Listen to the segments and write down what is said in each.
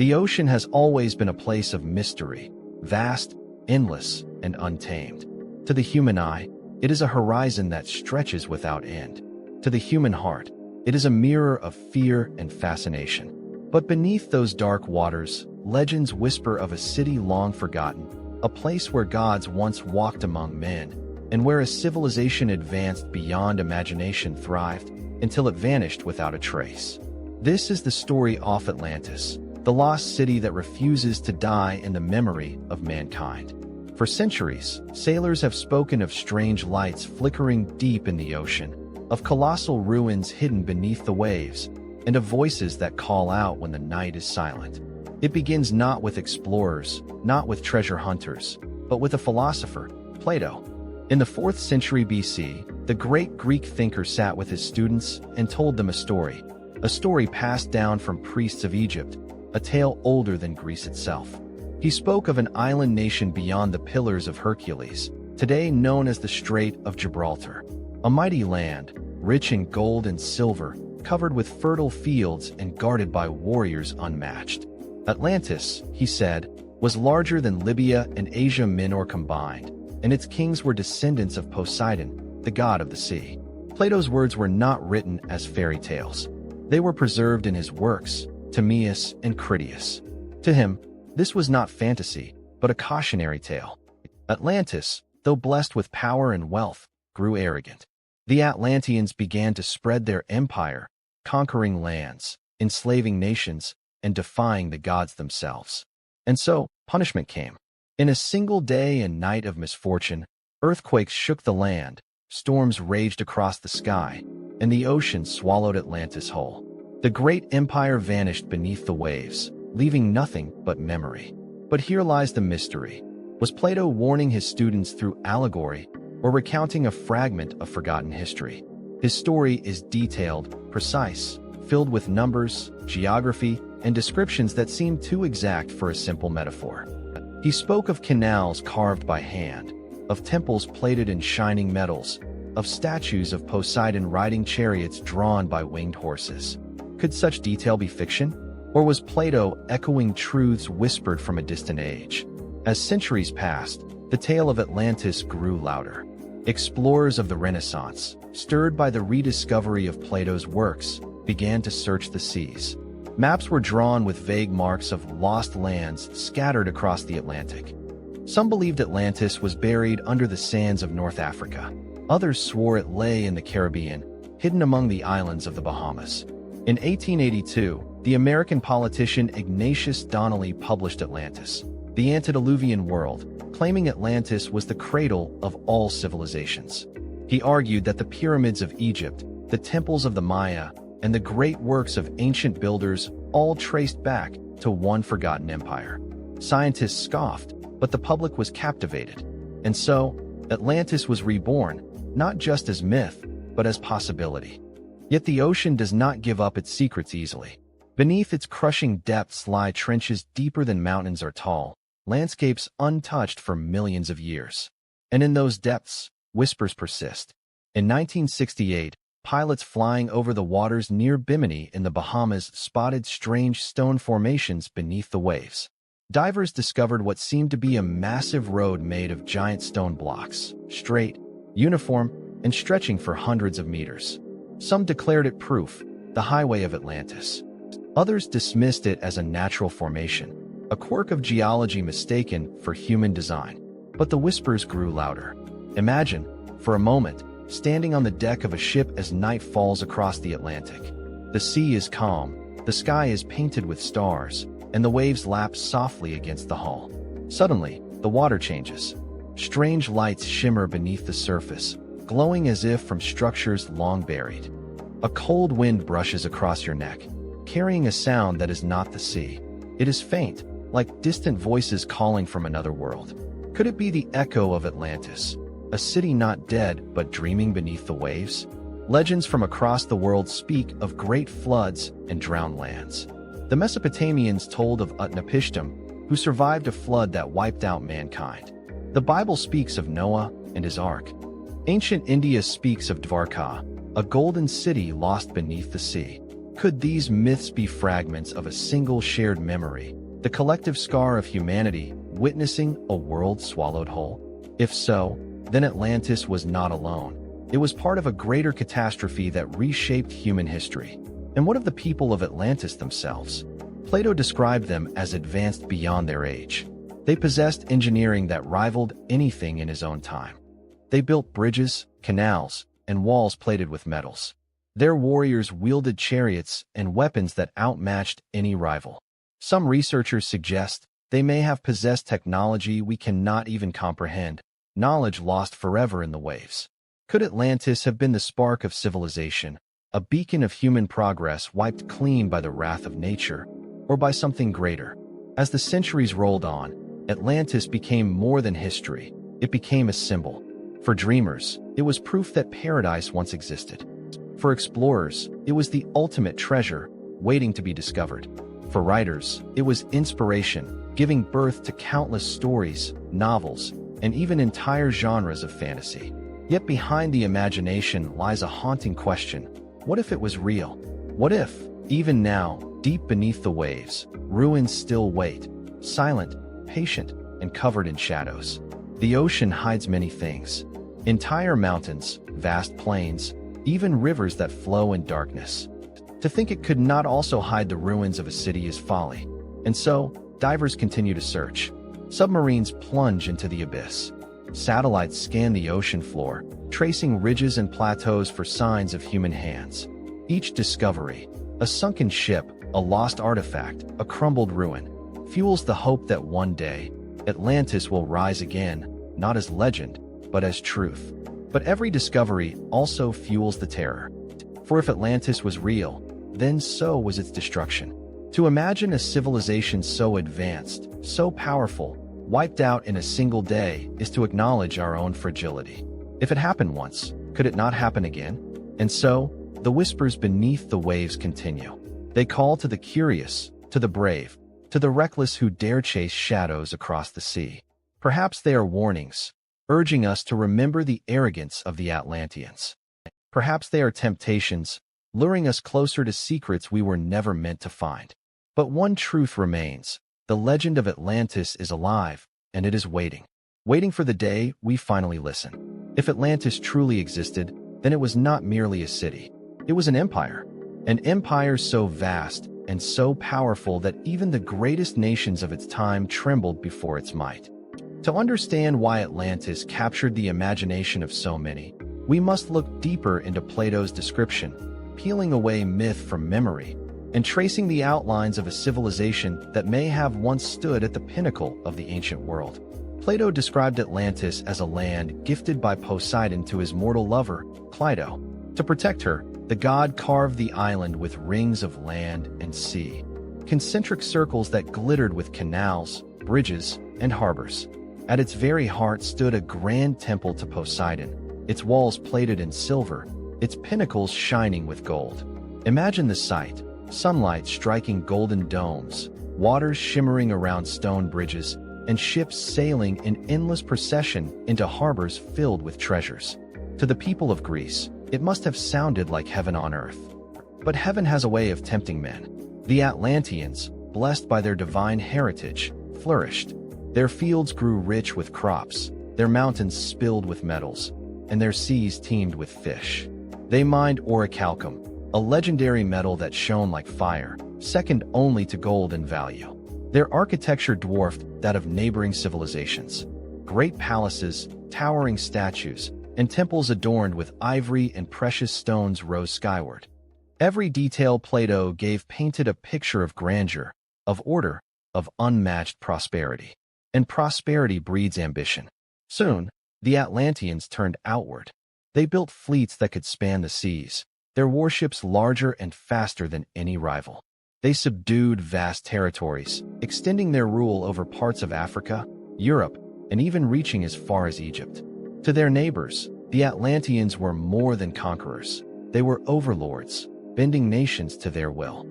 The ocean has always been a place of mystery, vast, endless, and untamed. To the human eye, it is a horizon that stretches without end. To the human heart, it is a mirror of fear and fascination. But beneath those dark waters, legends whisper of a city long forgotten, a place where gods once walked among men, and where a civilization advanced beyond imagination thrived until it vanished without a trace. This is the story of Atlantis, the lost city that refuses to die in the memory of mankind. For centuries, sailors have spoken of strange lights flickering deep in the ocean, of colossal ruins hidden beneath the waves, and of voices that call out when the night is silent. It begins not with explorers, not with treasure hunters, but with a philosopher, Plato. In the 4th century BC, the great Greek thinker sat with his students and told them a story passed down from priests of Egypt, a tale older than Greece itself. He spoke of an island nation beyond the Pillars of Hercules, today known as the Strait of Gibraltar, a mighty land, rich in gold and silver, covered with fertile fields and guarded by warriors unmatched. Atlantis, he said, was larger than Libya and Asia Minor combined, and its kings were descendants of Poseidon, the god of the sea. Plato's words were not written as fairy tales. They were preserved in his works, Timaeus and Critias. To him, this was not fantasy, but a cautionary tale. Atlantis, though blessed with power and wealth, grew arrogant. The Atlanteans began to spread their empire, conquering lands, enslaving nations, and defying the gods themselves. And so, punishment came. In a single day and night of misfortune, earthquakes shook the land, storms raged across the sky, and the ocean swallowed Atlantis whole. The great empire vanished beneath the waves, leaving nothing but memory. But here lies the mystery. Was Plato warning his students through allegory, or recounting a fragment of forgotten history? His story is detailed, precise, filled with numbers, geography, and descriptions that seem too exact for a simple metaphor. He spoke of canals carved by hand, of temples plated in shining metals, of statues of Poseidon riding chariots drawn by winged horses. Could such detail be fiction? Or was Plato echoing truths whispered from a distant age? As centuries passed, the tale of Atlantis grew louder. Explorers of the Renaissance, stirred by the rediscovery of Plato's works, began to search the seas. Maps were drawn with vague marks of lost lands scattered across the Atlantic. Some believed Atlantis was buried under the sands of North Africa. Others swore it lay in the Caribbean, hidden among the islands of the Bahamas. In 1882, the American politician Ignatius Donnelly published Atlantis, the Antediluvian World, claiming Atlantis was the cradle of all civilizations. He argued that the pyramids of Egypt, the temples of the Maya, and the great works of ancient builders all traced back to one forgotten empire. Scientists scoffed, but the public was captivated. And so, Atlantis was reborn, not just as myth, but as possibility. Yet the ocean does not give up its secrets easily. Beneath its crushing depths lie trenches deeper than mountains are tall, landscapes untouched for millions of years. And in those depths, whispers persist. In 1968, pilots flying over the waters near Bimini in the Bahamas spotted strange stone formations beneath the waves. Divers discovered what seemed to be a massive road made of giant stone blocks, straight, uniform, and stretching for hundreds of meters. Some declared it proof, the highway of Atlantis. Others dismissed it as a natural formation, a quirk of geology mistaken for human design. But the whispers grew louder. Imagine, for a moment, standing on the deck of a ship as night falls across the Atlantic. The sea is calm, the sky is painted with stars, and the waves lap softly against the hull. Suddenly, the water changes. Strange lights shimmer beneath the surface, glowing as if from structures long buried. A cold wind brushes across your neck, carrying a sound that is not the sea. It is faint, like distant voices calling from another world. Could it be the echo of Atlantis, a city not dead but dreaming beneath the waves? Legends from across the world speak of great floods and drowned lands. The Mesopotamians told of Utnapishtim, who survived a flood that wiped out mankind. The Bible speaks of Noah and his ark. Ancient India speaks of Dwarka, a golden city lost beneath the sea. Could these myths be fragments of a single shared memory, the collective scar of humanity witnessing a world swallowed whole? If so, then Atlantis was not alone. It was part of a greater catastrophe that reshaped human history. And what of the people of Atlantis themselves? Plato described them as advanced beyond their age. They possessed engineering that rivaled anything in his own time. They built bridges, canals, and walls plated with metals. Their warriors wielded chariots and weapons that outmatched any rival. Some researchers suggest they may have possessed technology we cannot even comprehend, knowledge lost forever in the waves. Could Atlantis have been the spark of civilization, a beacon of human progress wiped clean by the wrath of nature, or by something greater? As the centuries rolled on, Atlantis became more than history. It became a symbol. For dreamers, it was proof that paradise once existed. For explorers, it was the ultimate treasure, waiting to be discovered. For writers, it was inspiration, giving birth to countless stories, novels, and even entire genres of fantasy. Yet behind the imagination lies a haunting question. What if it was real? What if, even now, deep beneath the waves, ruins still wait, silent, patient, and covered in shadows? The ocean hides many things. Entire mountains, vast plains, even rivers that flow in darkness. To think it could not also hide the ruins of a city is folly. And so, divers continue to search. Submarines plunge into the abyss. Satellites scan the ocean floor, tracing ridges and plateaus for signs of human hands. Each discovery, a sunken ship, a lost artifact, a crumbled ruin, fuels the hope that one day, Atlantis will rise again, not as legend, but as truth. But every discovery also fuels the terror. For if Atlantis was real, then so was its destruction. To imagine a civilization so advanced, so powerful, wiped out in a single day is to acknowledge our own fragility. If it happened once, could it not happen again? And so, the whispers beneath the waves continue. They call to the curious, to the brave, to the reckless who dare chase shadows across the sea. Perhaps they are warnings, urging us to remember the arrogance of the Atlanteans. Perhaps they are temptations, luring us closer to secrets we were never meant to find. But one truth remains. The legend of Atlantis is alive, and it is waiting. Waiting for the day we finally listen. If Atlantis truly existed, then it was not merely a city. It was an empire. An empire so vast and so powerful that even the greatest nations of its time trembled before its might. To understand why Atlantis captured the imagination of so many, we must look deeper into Plato's description, peeling away myth from memory, and tracing the outlines of a civilization that may have once stood at the pinnacle of the ancient world. Plato described Atlantis as a land gifted by Poseidon to his mortal lover, Plato. To protect her, the god carved the island with rings of land and sea, concentric circles that glittered with canals, bridges, and harbors. At its very heart stood a grand temple to Poseidon, its walls plated in silver, its pinnacles shining with gold. Imagine the sight. Sunlight striking golden domes, waters shimmering around stone bridges, and ships sailing in endless procession into harbors filled with treasures. To the people of Greece, it must have sounded like heaven on earth. But heaven has a way of tempting men. The Atlanteans, blessed by their divine heritage, flourished. Their fields grew rich with crops, their mountains spilled with metals, and their seas teemed with fish. They mined orichalcum, a legendary metal that shone like fire, second only to gold in value. Their architecture dwarfed that of neighboring civilizations. Great palaces, towering statues, and temples adorned with ivory and precious stones rose skyward. Every detail Plato gave painted a picture of grandeur, of order, of unmatched prosperity. And prosperity breeds ambition. Soon, the Atlanteans turned outward. They built fleets that could span the seas, their warships larger and faster than any rival. They subdued vast territories, extending their rule over parts of Africa, Europe, and even reaching as far as Egypt. To their neighbors, the Atlanteans were more than conquerors. They were overlords, bending nations to their will.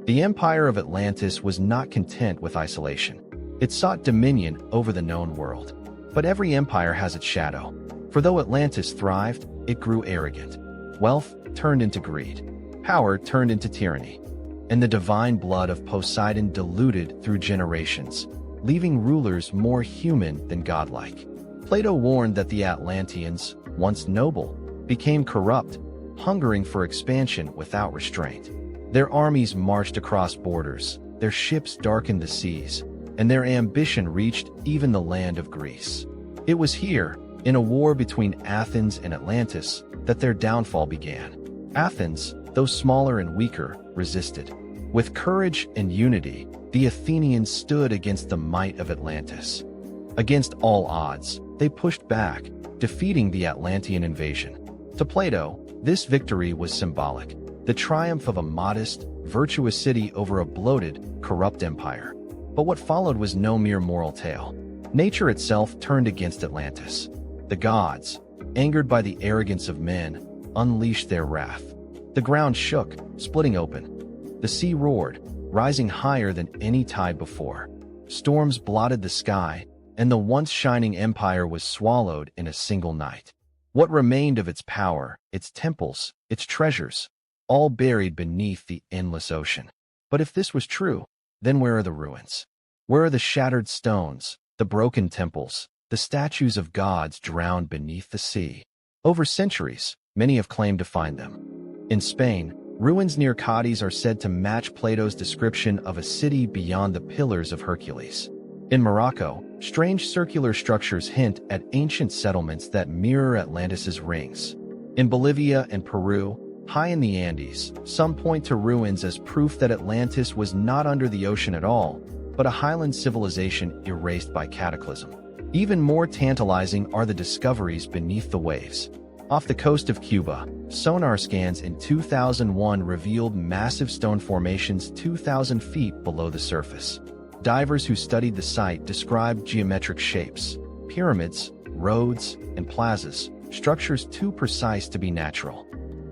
The empire of Atlantis was not content with isolation. It sought dominion over the known world. But every empire has its shadow. For though Atlantis thrived, it grew arrogant. Wealth turned into greed. Power turned into tyranny, and the divine blood of Poseidon diluted through generations, leaving rulers more human than godlike. Plato warned that the Atlanteans, once noble, became corrupt, hungering for expansion without restraint. Their armies marched across borders, their ships darkened the seas, and their ambition reached even the land of Greece. It was here, in a war between Athens and Atlantis, that their downfall began. Athens, though smaller and weaker, resisted. With courage and unity, the Athenians stood against the might of Atlantis. Against all odds, they pushed back, defeating the Atlantean invasion. To Plato, this victory was symbolic, the triumph of a modest, virtuous city over a bloated, corrupt empire. But what followed was no mere moral tale. Nature itself turned against Atlantis. The gods, angered by the arrogance of men, unleashed their wrath. The ground shook, splitting open. The sea roared, rising higher than any tide before. Storms blotted the sky, and the once shining empire was swallowed in a single night. What remained of its power, its temples, its treasures, all buried beneath the endless ocean. But if this was true, then where are the ruins? Where are the shattered stones, the broken temples, the statues of gods drowned beneath the sea? Over centuries, many have claimed to find them. In Spain, ruins near Cadiz are said to match Plato's description of a city beyond the Pillars of Hercules. In Morocco, strange circular structures hint at ancient settlements that mirror Atlantis's rings. In Bolivia and Peru, high in the Andes, some point to ruins as proof that Atlantis was not under the ocean at all, but a highland civilization erased by cataclysm. Even more tantalizing are the discoveries beneath the waves. Off the coast of Cuba, sonar scans in 2001 revealed massive stone formations 2,000 feet below the surface. Divers who studied the site described geometric shapes, pyramids, roads, and plazas, structures too precise to be natural.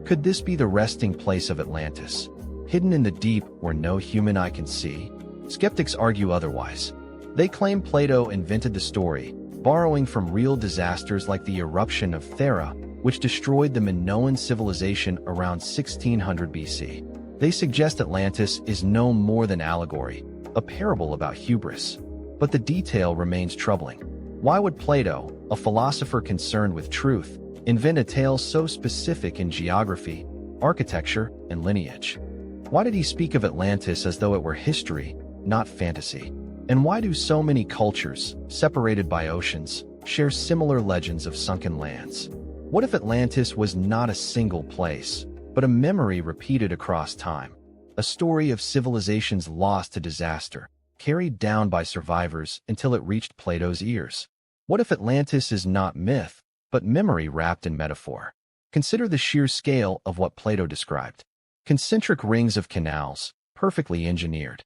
Could this be the resting place of Atlantis, hidden in the deep where no human eye can see? Skeptics argue otherwise. They claim Plato invented the story, borrowing from real disasters like the eruption of Thera, which destroyed the Minoan civilization around 1600 BC. They suggest Atlantis is no more than allegory, a parable about hubris. But the detail remains troubling. Why would Plato, a philosopher concerned with truth, invent a tale so specific in geography, architecture, and lineage? Why did he speak of Atlantis as though it were history, not fantasy? And why do so many cultures, separated by oceans, share similar legends of sunken lands? What if Atlantis was not a single place, but a memory repeated across time? A story of civilizations lost to disaster, carried down by survivors until it reached Plato's ears. What if Atlantis is not myth, but memory wrapped in metaphor? Consider the sheer scale of what Plato described. Concentric rings of canals, perfectly engineered.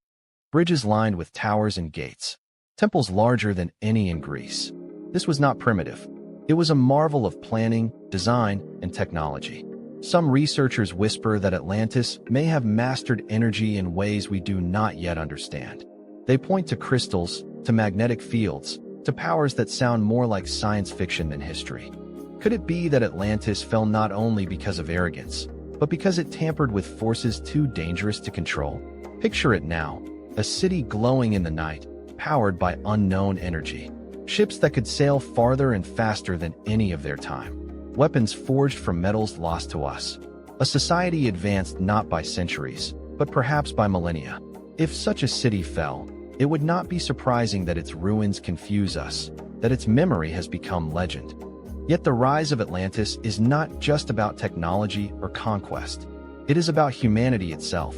Bridges lined with towers and gates. Temples larger than any in Greece. This was not primitive. It was a marvel of planning, design, and technology. Some researchers whisper that Atlantis may have mastered energy in ways we do not yet understand. They point to crystals, to magnetic fields, to powers that sound more like science fiction than history. Could it be that Atlantis fell not only because of arrogance, but because it tampered with forces too dangerous to control? Picture it now, a city glowing in the night, powered by unknown energy. Ships that could sail farther and faster than any of their time. Weapons forged from metals lost to us. A society advanced not by centuries, but perhaps by millennia. If such a city fell, it would not be surprising that its ruins confuse us, that its memory has become legend. Yet the rise of Atlantis is not just about technology or conquest. It is about humanity itself.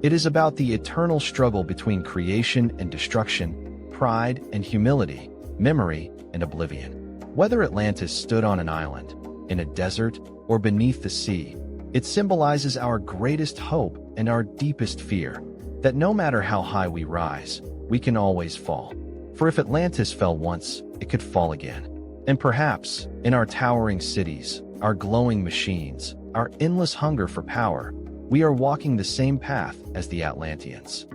It is about the eternal struggle between creation and destruction, pride and humility, memory and oblivion. Whether Atlantis stood on an island, in a desert, or beneath the sea, it symbolizes our greatest hope and our deepest fear, that no matter how high we rise, we can always fall. For if Atlantis fell once, it could fall again. And perhaps, in our towering cities, our glowing machines, our endless hunger for power, we are walking the same path as the Atlanteans.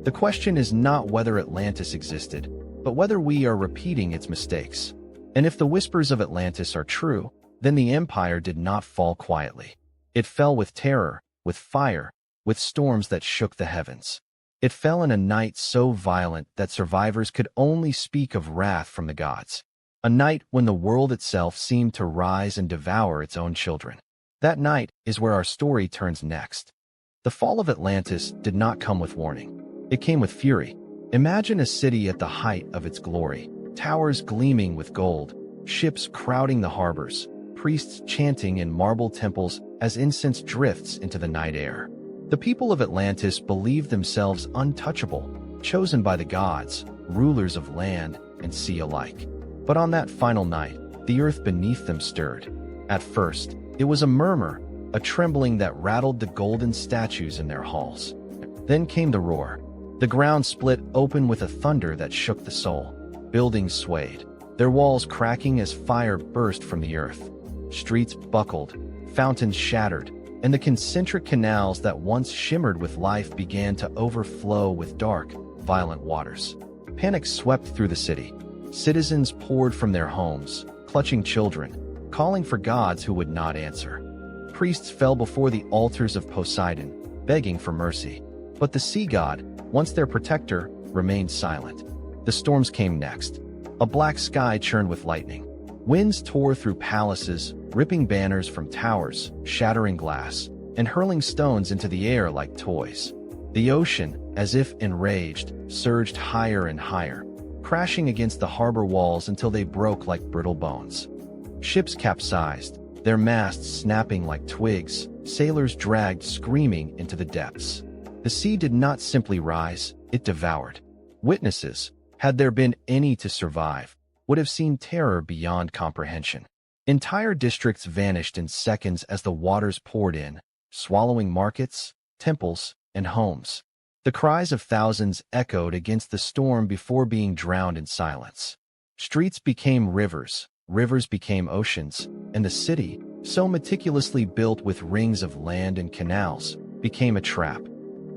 The question is not whether Atlantis existed, but whether we are repeating its mistakes. And if the whispers of Atlantis are true, then the empire did not fall quietly. It fell with terror, with fire, with storms that shook the heavens. It fell in a night so violent that survivors could only speak of wrath from the gods. A night when the world itself seemed to rise and devour its own children. That night is where our story turns next. The fall of Atlantis did not come with warning. It came with fury. Imagine a city at the height of its glory, towers gleaming with gold, ships crowding the harbors, priests chanting in marble temples as incense drifts into the night air. The people of Atlantis believed themselves untouchable, chosen by the gods, rulers of land and sea alike. But on that final night, the earth beneath them stirred. At first, it was a murmur, a trembling that rattled the golden statues in their halls. Then came the roar. The ground split open with a thunder that shook the soul. Buildings swayed, their walls cracking as fire burst from the earth. Streets buckled, fountains shattered, and the concentric canals that once shimmered with life began to overflow with dark, violent waters. Panic swept through the city. Citizens poured from their homes, clutching children, calling for gods who would not answer. Priests fell before the altars of Poseidon, begging for mercy. But the sea god, once their protector, remained silent. The storms came next. A black sky churned with lightning. Winds tore through palaces, ripping banners from towers, shattering glass, and hurling stones into the air like toys. The ocean, as if enraged, surged higher and higher, crashing against the harbor walls until they broke like brittle bones. Ships capsized, their masts snapping like twigs, sailors dragged screaming into the depths. The sea did not simply rise, it devoured. Witnesses, had there been any to survive, would have seen terror beyond comprehension. Entire districts vanished in seconds as the waters poured in, swallowing markets, temples, and homes. The cries of thousands echoed against the storm before being drowned in silence. Streets became rivers, rivers became oceans, and the city, so meticulously built with rings of land and canals, became a trap.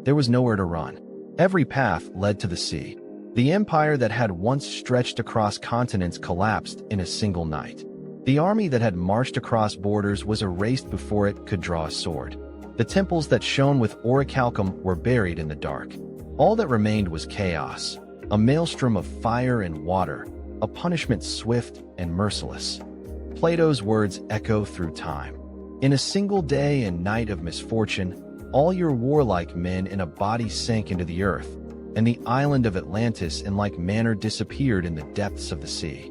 There was nowhere to run. Every path led to the sea. The empire that had once stretched across continents collapsed in a single night. The army that had marched across borders was erased before it could draw a sword. The temples that shone with orichalcum were buried in the dark. All that remained was chaos, a maelstrom of fire and water, a punishment swift and merciless. Plato's words echo through time. In a single day and night of misfortune, all your warlike men in a body sank into the earth, and the island of Atlantis in like manner disappeared in the depths of the sea.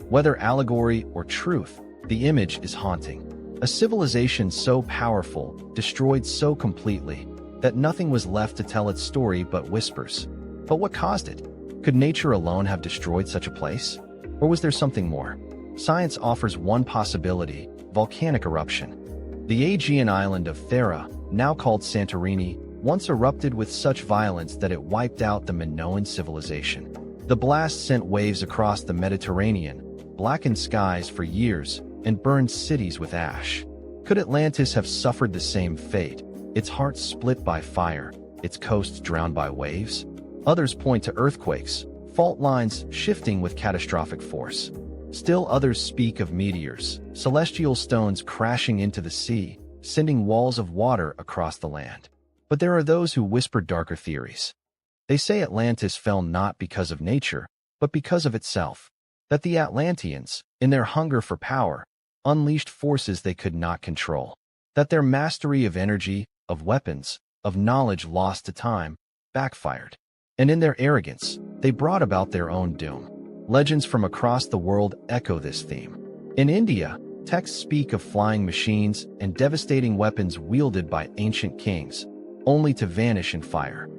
Whether allegory or truth, the image is haunting. A civilization so powerful, destroyed so completely, that nothing was left to tell its story but whispers. But what caused it? Could nature alone have destroyed such a place? Or was there something more? Science offers one possibility: volcanic eruption. The Aegean island of Thera, now called Santorini, once erupted with such violence that it wiped out the Minoan civilization. The blast sent waves across the Mediterranean, blackened skies for years, and burned cities with ash. Could Atlantis have suffered the same fate, its heart split by fire, its coasts drowned by waves? Others point to earthquakes, fault lines shifting with catastrophic force. Still others speak of meteors, celestial stones crashing into the sea, sending walls of water across the land. But there are those who whisper darker theories. They say Atlantis fell not because of nature, but because of itself. That the Atlanteans, in their hunger for power, unleashed forces they could not control. That their mastery of energy, of weapons, of knowledge lost to time, backfired. And in their arrogance, they brought about their own doom. Legends from across the world echo this theme. In India, texts speak of flying machines and devastating weapons wielded by ancient kings, only to vanish in fire.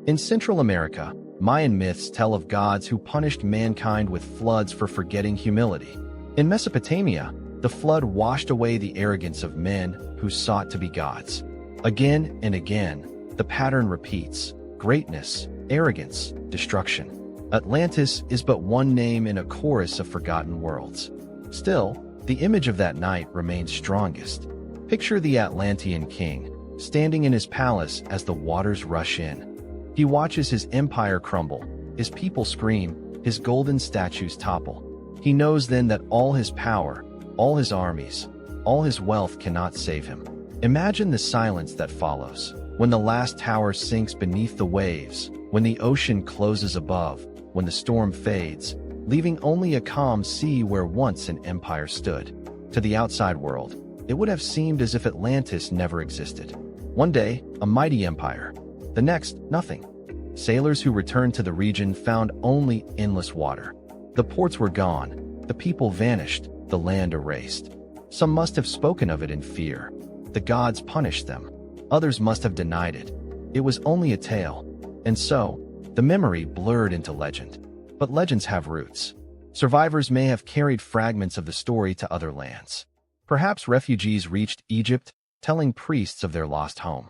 In Central America, Mayan myths tell of gods who punished mankind with floods for forgetting humility. In Mesopotamia, the flood washed away the arrogance of men who sought to be gods. Again and again, the pattern repeats: greatness, arrogance, destruction. Atlantis is but one name in a chorus of forgotten worlds. Still, the image of that night remains strongest. Picture the Atlantean king, standing in his palace as the waters rush in. He watches his empire crumble, his people scream, his golden statues topple. He knows then that all his power, all his armies, all his wealth cannot save him. Imagine the silence that follows, when the last tower sinks beneath the waves, when the ocean closes above, when the storm fades, leaving only a calm sea where once an empire stood. To the outside world, it would have seemed as if Atlantis never existed. One day, a mighty empire. The next, nothing. Sailors who returned to the region found only endless water. The ports were gone, the people vanished, the land erased. Some must have spoken of it in fear. The gods punished them. Others must have denied it. It was only a tale. And so, the memory blurred into legend. But legends have roots. Survivors may have carried fragments of the story to other lands. Perhaps refugees reached Egypt, telling priests of their lost home.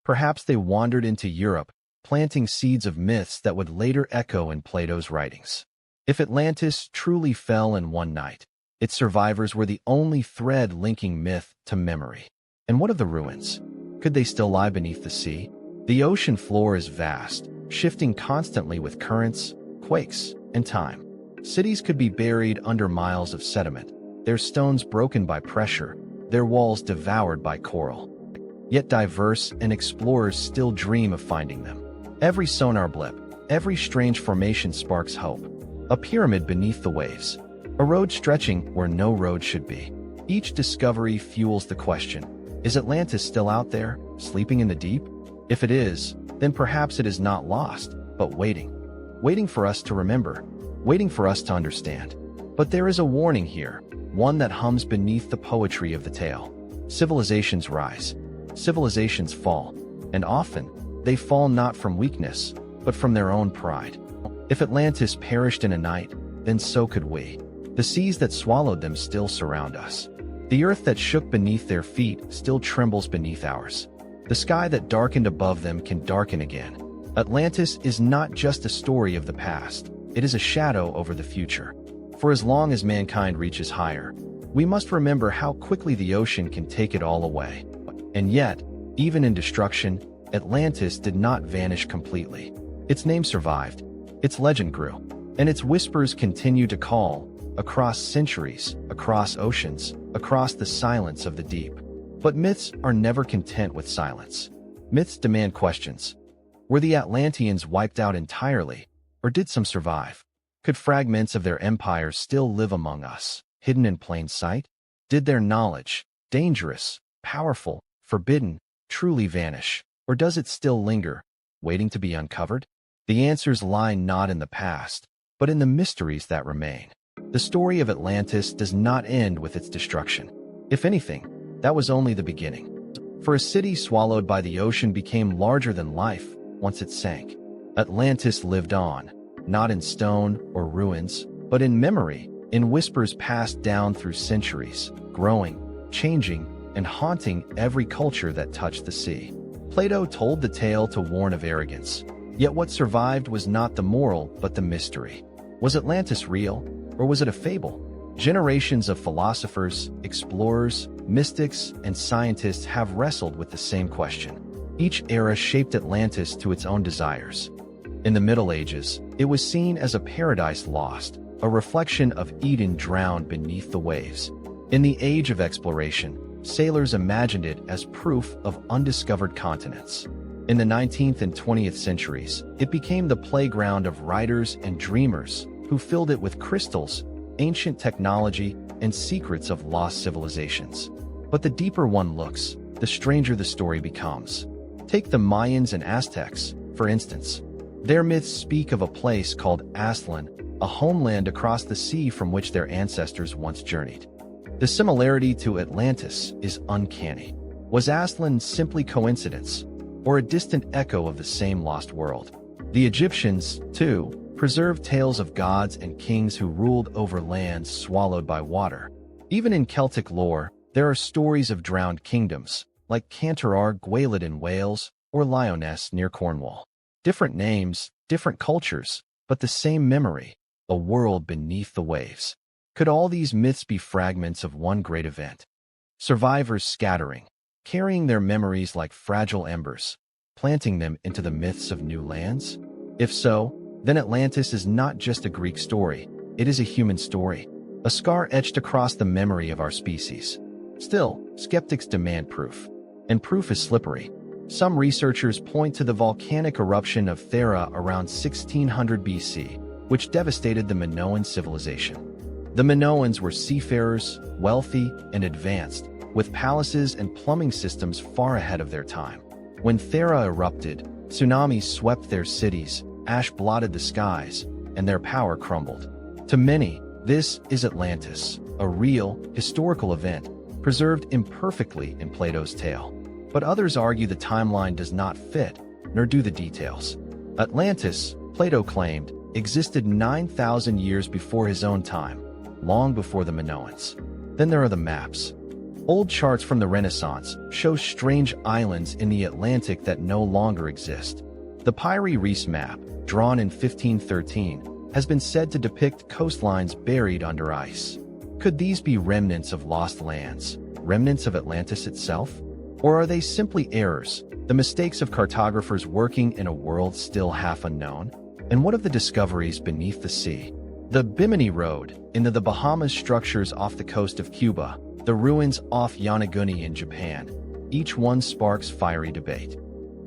Perhaps they wandered into Europe, planting seeds of myths that would later echo in Plato's writings. If Atlantis truly fell in one night, its survivors were the only thread linking myth to memory. And what of the ruins? Could they still lie beneath the sea? The ocean floor is vast, shifting constantly with currents, quakes, and time. Cities could be buried under miles of sediment, their stones broken by pressure, their walls devoured by coral. Yet diverse and explorers still dream of finding them. Every sonar blip, every strange formation sparks hope. A pyramid beneath the waves, a road stretching where no road should be. Each discovery fuels the question, is Atlantis still out there, sleeping in the deep? If it is, then perhaps it is not lost, but waiting. Waiting for us to remember, waiting for us to understand. But there is a warning here, one that hums beneath the poetry of the tale. Civilizations rise, civilizations fall, and often, they fall not from weakness, but from their own pride. If Atlantis perished in a night, then so could we. The seas that swallowed them still surround us. The earth that shook beneath their feet still trembles beneath ours. The sky that darkened above them can darken again. Atlantis is not just a story of the past, it is a shadow over the future. For as long as mankind reaches higher, we must remember how quickly the ocean can take it all away. And yet, even in destruction, Atlantis did not vanish completely. Its name survived, its legend grew, and its whispers continue to call, across centuries, across oceans, across the silence of the deep. But myths are never content with silence. Myths demand questions. Were the Atlanteans wiped out entirely, or did some survive? Could fragments of their empire still live among us, hidden in plain sight? Did their knowledge, dangerous, powerful, forbidden, truly vanish, or does it still linger, waiting to be uncovered? The answers lie not in the past, but in the mysteries that remain. The story of Atlantis does not end with its destruction. If anything, that was only the beginning. For a city swallowed by the ocean became larger than life once it sank. Atlantis lived on, not in stone or ruins, but in memory, in whispers passed down through centuries, growing, changing, and haunting every culture that touched the sea. Plato told the tale to warn of arrogance. Yet what survived was not the moral, but the mystery. Was Atlantis real, or was it a fable? Generations of philosophers, explorers, mystics, and scientists have wrestled with the same question. Each era shaped Atlantis to its own desires. In the Middle Ages, it was seen as a paradise lost, a reflection of Eden drowned beneath the waves. In the Age of Exploration, sailors imagined it as proof of undiscovered continents. In the 19th and 20th centuries, it became the playground of writers and dreamers who filled it with crystals, ancient technology, and secrets of lost civilizations. But the deeper one looks, the stranger the story becomes. Take the Mayans and Aztecs, for instance. Their myths speak of a place called Aztlan, a homeland across the sea from which their ancestors once journeyed. The similarity to Atlantis is uncanny. Was Aztlan simply coincidence, or a distant echo of the same lost world? The Egyptians, too, preserved tales of gods and kings who ruled over lands swallowed by water. Even in Celtic lore, there are stories of drowned kingdoms, like Cantor Gwaelod in Wales or Lyonesse near Cornwall. Different names, different cultures, but the same memory, a world beneath the waves. Could all these myths be fragments of one great event? Survivors scattering, carrying their memories like fragile embers, planting them into the myths of new lands? If so, then Atlantis is not just a Greek story, it is a human story, a scar etched across the memory of our species. Still, skeptics demand proof. and proof is slippery. Some researchers point to the volcanic eruption of Thera around 1600 BC, which devastated the Minoan civilization. The Minoans were seafarers, wealthy, and advanced, with palaces and plumbing systems far ahead of their time. When Thera erupted, tsunamis swept their cities, ash blotted the skies, and their power crumbled. To many, this is Atlantis, a real, historical event, preserved imperfectly in Plato's tale. But others argue the timeline does not fit, nor do the details. Atlantis, Plato claimed, existed 9,000 years before his own time, long before the Minoans. Then there are the maps. Old charts from the Renaissance show strange islands in the Atlantic that no longer exist. The Piri Reis map, drawn in 1513, has been said to depict coastlines buried under ice. Could these be remnants of lost lands, remnants of Atlantis itself? Or are they simply errors, the mistakes of cartographers working in a world still half unknown? And what of the discoveries beneath the sea? The Bimini Road, into the Bahamas, structures off the coast of Cuba, the ruins off Yonaguni in Japan. Each one sparks fiery debate.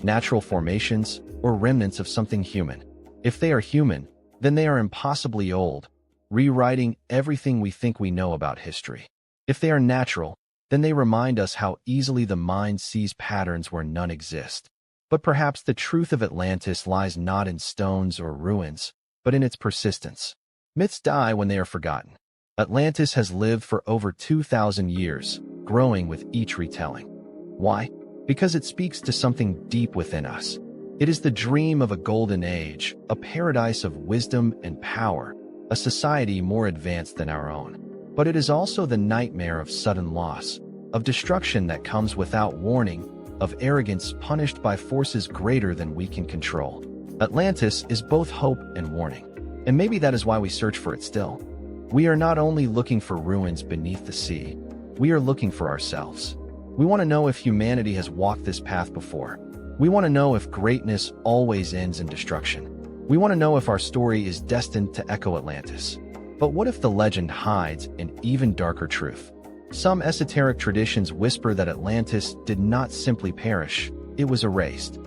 Natural formations, or remnants of something human? If they are human, then they are impossibly old, rewriting everything we think we know about history. If they are natural, then they remind us how easily the mind sees patterns where none exist. But perhaps the truth of Atlantis lies not in stones or ruins, but in its persistence. Myths die when they are forgotten. Atlantis has lived for over 2,000 years, growing with each retelling. Why? Because it speaks to something deep within us. It is the dream of a golden age, a paradise of wisdom and power, a society more advanced than our own. But it is also the nightmare of sudden loss, of destruction that comes without warning, of arrogance punished by forces greater than we can control. Atlantis is both hope and warning. And maybe that is why we search for it still. We are not only looking for ruins beneath the sea, we are looking for ourselves. We want to know if humanity has walked this path before. We want to know if greatness always ends in destruction. We want to know if our story is destined to echo Atlantis. But what if the legend hides an even darker truth? Some esoteric traditions whisper that Atlantis did not simply perish, it was erased.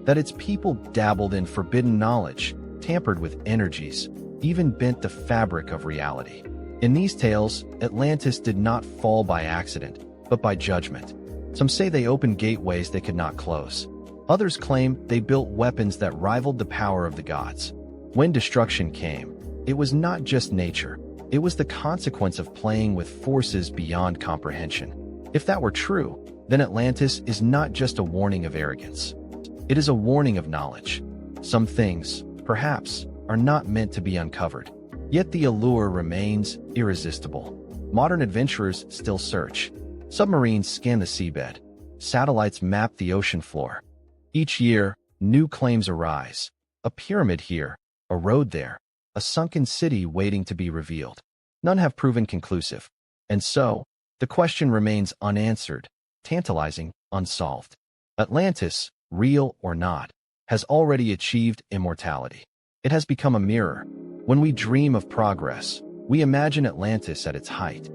That its people dabbled in forbidden knowledge, tampered with energies, even bent the fabric of reality. In these tales, Atlantis did not fall by accident, but by judgment. Some say they opened gateways they could not close. Others claim they built weapons that rivaled the power of the gods. When destruction came, it was not just nature, it was the consequence of playing with forces beyond comprehension. If that were true, then Atlantis is not just a warning of arrogance. It is a warning of knowledge. Some things, perhaps, are not meant to be uncovered. Yet the allure remains irresistible. Modern adventurers still search. Submarines scan the seabed. Satellites map the ocean floor. Each year, new claims arise. A pyramid here, a road there, a sunken city waiting to be revealed. None have proven conclusive. And so, the question remains unanswered, tantalizing, unsolved. Atlantis, real or not, has already achieved immortality. It has become a mirror. When we dream of progress, we imagine Atlantis at its height.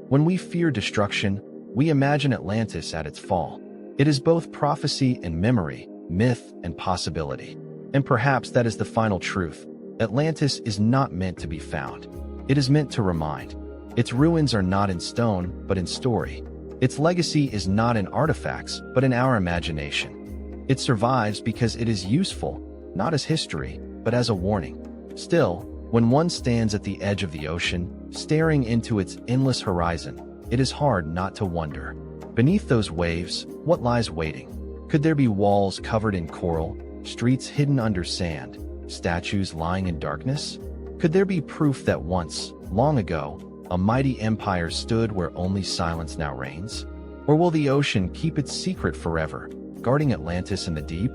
When we fear destruction, we imagine Atlantis at its fall. It is both prophecy and memory, myth and possibility. And perhaps that is the final truth. Atlantis is not meant to be found. It is meant to remind. Its ruins are not in stone, but in story. Its legacy is not in artifacts, but in our imagination. It survives because it is useful, not as history, but as a warning. Still, when one stands at the edge of the ocean, staring into its endless horizon, it is hard not to wonder. Beneath those waves, what lies waiting? Could there be walls covered in coral, streets hidden under sand, statues lying in darkness? Could there be proof that once, long ago, a mighty empire stood where only silence now reigns? Or will the ocean keep its secret forever, guarding Atlantis in the deep?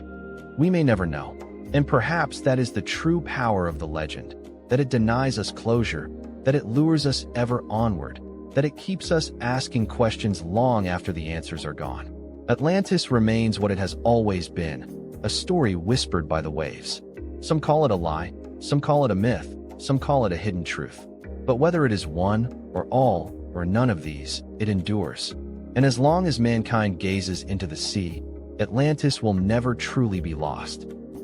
We may never know. And perhaps that is the true power of the legend, that it denies us closure, that it lures us ever onward, that it keeps us asking questions long after the answers are gone. Atlantis remains what it has always been, a story whispered by the waves. Some call it a lie, some call it a myth, some call it a hidden truth. But whether it is one, or all, or none of these, it endures. And as long as mankind gazes into the sea, Atlantis will never truly be lost.